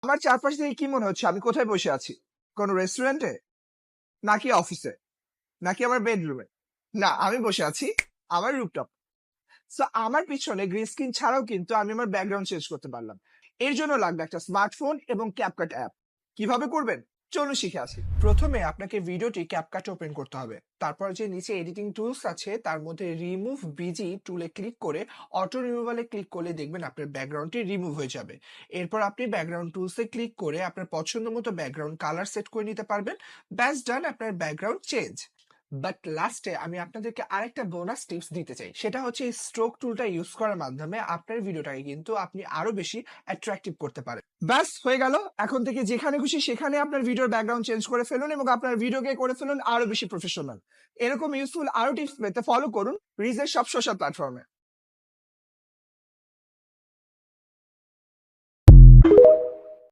আমার চারপাশ থেকে কি মনে হচ্ছে? আমি কোথায় বসে আছি? কোন রেস্টুরেন্টে? নাকি অফিসে? নাকি আমার বেডরুমে? না, আমি বসে আছি আমার রুফটপ। সো আমার পিছনে গ্রিন স্ক্রিন ছাড়াও কিন্তু আমি আমার ব্যাকগ্রাউন্ড চেঞ্জ করতে পারলাম। এর জন্য লাগবে একটা স্মার্টফোন এবং ক্যাপকাট অ্যাপ। কিভাবে করবেন? চলুন শিখে আসি। প্রথমে আপনাকে ভিডিওটি ক্যাপকাট ওপেন করতে হবে। তারপর যে নিচে এডিটিং টুলস আছে তার মধ্যে রিমুভ বিজি টুলে ক্লিক করে অটো রিমুভালে ক্লিক করলে দেখবেন আপনার ব্যাকগ্রাউন্ডটি রিমুভ হয়ে যাবে। এরপর আপনি ব্যাকগ্রাউন্ড টুলসে ক্লিক করে আপনার পছন্দ মতো ব্যাকগ্রাউন্ড কালার সেট করে নিতে পারবেন। ব্যাস ডান, আপনার ব্যাকগ্রাউন্ড চেঞ্জ। বাট লাস্টে আমি আপনাদেরকে আরেকটা বোনাস টিপস দিতে চাই। সেটা হচ্ছে এই স্ট্রোক টুলটা ইউজ করার মাধ্যমে আপনার ভিডিওটাকে কিন্তু আপনি আরো বেশি অ্যাট্রাকটিভ করতে পারেন। ব্যাস হয়ে গেল। এখন থেকে যেখানে খুশি সেখানে আপনার ভিডিওর ব্যাকগ্রাউন্ড চেঞ্জ করে ফেলুন এবং আপনার ভিডিওকে করে ফেলুন আরো বেশি প্রফেশনাল। এরকম ইউজফুল আরো টিপস পেতে ফলো করুন রিজের সব সোশ্যাল প্ল্যাটফর্মে।